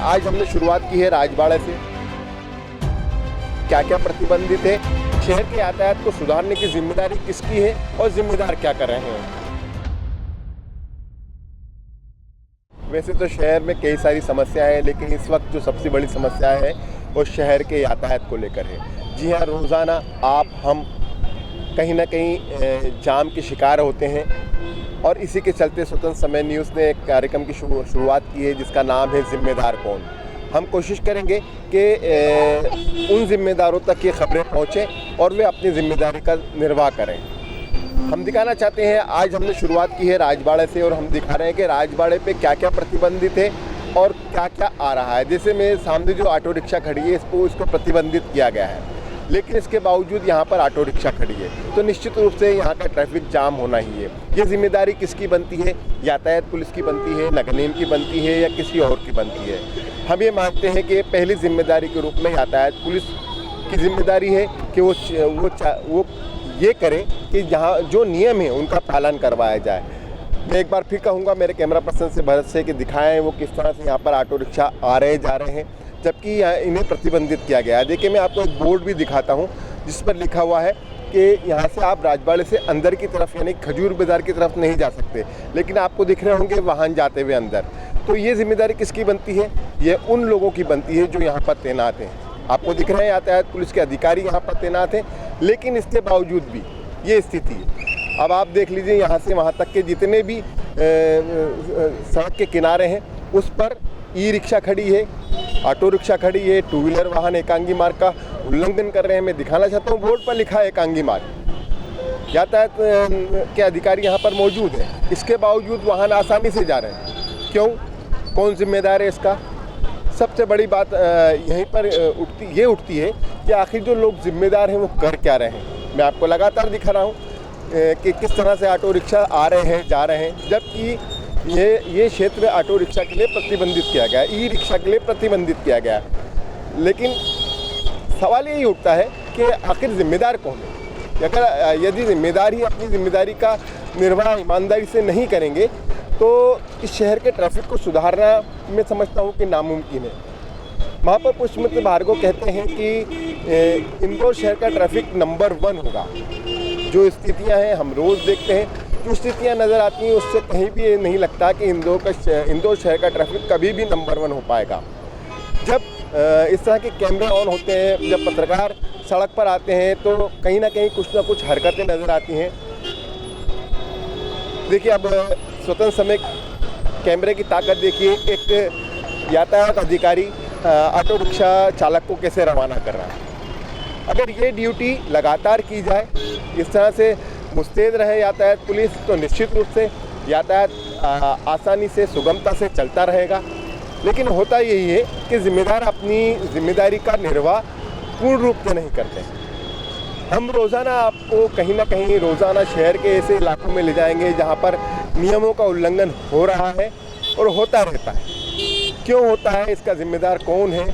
आज हमने शुरुआत की है राजबाड़ा से। क्या क्या प्रतिबंधित है, शहर के यातायात को सुधारने की जिम्मेदारी किसकी है और जिम्मेदार क्या कर रहे हैं। वैसे तो शहर में कई सारी समस्याएं हैं, लेकिन इस वक्त जो सबसे बड़ी समस्या है वो शहर के यातायात को लेकर है। जी हाँ, रोज़ाना हम कहीं ना कहीं जाम के शिकार होते हैं और इसी के चलते स्वतंत्र समय न्यूज़ ने एक कार्यक्रम की शुरुआत की है जिसका नाम है जिम्मेदार कौन। हम कोशिश करेंगे कि उन जिम्मेदारों तक ये खबरें पहुँचें और वे अपनी जिम्मेदारी का निर्वाह करें। हम दिखाना चाहते हैं, आज हमने शुरुआत की है राजबाड़े से और हम दिखा रहे हैं कि राजबाड़े पे क्या क्या प्रतिबंधित है और क्या क्या आ रहा है। जैसे मेरे सामने जो ऑटो रिक्शा खड़ी है इसको प्रतिबंधित किया गया है, लेकिन इसके बावजूद यहाँ पर ऑटो रिक्शा खड़ी है तो निश्चित रूप से यहाँ का ट्रैफिक जाम होना ही है। ये जिम्मेदारी किसकी बनती है? यातायात पुलिस की बनती है, नगर निगम की बनती है या किसी और की बनती है? हम ये मानते हैं कि पहली जिम्मेदारी के रूप में यातायात पुलिस की जिम्मेदारी है कि वो ये करें कि जहाँ जो नियम है उनका पालन करवाया जाए। मैं एक बार फिर कहूँगा मेरे कैमरा पर्सन से भरत से कि दिखाएं वो किस तरह से यहाँ पर ऑटो रिक्शा आ रहे जा रहे हैं जबकि इन्हें प्रतिबंधित किया गया है। देखिए, मैं आपको एक बोर्ड भी दिखाता हूँ जिस पर लिखा हुआ है कि यहाँ से आप राजबाड़े से अंदर की तरफ यानी खजूर बाज़ार की तरफ नहीं जा सकते, लेकिन आपको दिख रहे होंगे वाहन जाते हुए अंदर। तो ये जिम्मेदारी किसकी बनती है? ये उन लोगों की बनती है जो यहाँ पर तैनात हैं। आपको दिख रहे हैं यातायात पुलिस के अधिकारी यहाँ पर तैनात हैं, लेकिन इसके बावजूद भी ये स्थिति है। अब आप देख लीजिए, यहाँ से वहाँ तक के जितने भी सड़क के किनारे हैं उस पर ई रिक्शा खड़ी है, ऑटो रिक्शा खड़ी है, टू व्हीलर वाहन एकांगी मार्ग का उल्लंघन कर रहे हैं। मैं दिखाना चाहता हूँ, बोर्ड पर लिखा है एकांगी मार्ग। यातायात के अधिकारी यहाँ पर मौजूद हैं, इसके बावजूद वाहन आसानी से जा रहे हैं। क्यों? कौन जिम्मेदार है इसका? सबसे बड़ी बात यहीं पर उठती है कि आखिर जो लोग जिम्मेदार हैं वो कर क्या रहे हैं। मैं आपको लगातार दिखा रहा हूँ कि किस तरह से ऑटो रिक्शा आ रहे हैं जा रहे हैं, जबकि ये क्षेत्र ऑटो रिक्शा के लिए प्रतिबंधित किया गया है, ई रिक्शा के लिए प्रतिबंधित किया गया है। लेकिन सवाल यही उठता है कि आखिर जिम्मेदार कौन है? अगर यदि जिम्मेदार ही अपनी जिम्मेदारी का निर्वाह ईमानदारी से नहीं करेंगे तो इस शहर के ट्रैफिक को सुधारना मैं समझता हूँ कि नामुमकिन है। महापौर पुष्पमित्र भार्गव कहते हैं कि इंदौर शहर का ट्रैफिक नंबर 1 होगा। जो स्थितियाँ हैं हम रोज़ देखते हैं, जो स्थितियाँ नज़र आती हैं उससे कहीं भी ये नहीं लगता कि इंदौर शहर का ट्रैफिक कभी भी नंबर 1 हो पाएगा। जब इस तरह के कैमरे ऑन होते हैं, जब पत्रकार सड़क पर आते हैं तो कहीं ना कहीं कुछ ना कुछ हरकतें नज़र आती हैं। देखिए, अब स्वतंत्र समय कैमरे की ताकत देखिए, एक यातायात अधिकारी ऑटो रिक्शा चालक को कैसे रवाना कर रहा है। अगर ये ड्यूटी लगातार की जाए, इस तरह से मुस्तैद रहे यातायात पुलिस, तो निश्चित रूप से यातायात आसानी से सुगमता से चलता रहेगा। लेकिन होता यही है कि जिम्मेदार अपनी जिम्मेदारी का निर्वाह पूर्ण रूप से नहीं करते। हम रोज़ाना आपको कहीं ना कहीं रोज़ाना शहर के ऐसे इलाकों में ले जाएंगे जहाँ पर नियमों का उल्लंघन हो रहा है और होता रहता है। क्यों होता है, इसका जिम्मेदार कौन है,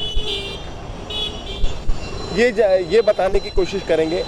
ये बताने की कोशिश करेंगे।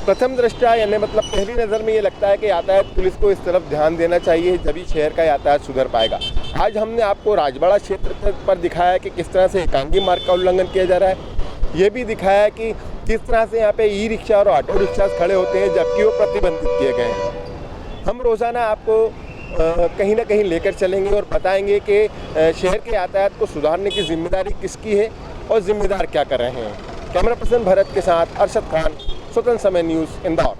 प्रथम दृष्टया यानी मतलब पहली नज़र में ये लगता है कि यातायात पुलिस को इस तरफ ध्यान देना चाहिए, जभी शहर का यातायात सुधर पाएगा। आज हमने आपको राजबाड़ा क्षेत्र पर दिखाया कि किस तरह से एकांगी मार्ग का उल्लंघन किया जा रहा है। ये भी दिखाया कि किस तरह से यहाँ पे ई रिक्शा और ऑटो रिक्शा खड़े होते हैं जबकि वो प्रतिबंधित किए गए हैं। हम रोज़ाना आपको कहीं ना कहीं लेकर चलेंगे और बताएंगे कि शहर के यातायात को सुधारने की जिम्मेदारी किसकी है और जिम्मेदार क्या कर रहे हैं। कैमरा पर्सन भरत के साथ अरशद खान, स्वतंत्र समय न्यूज़, इंदौर।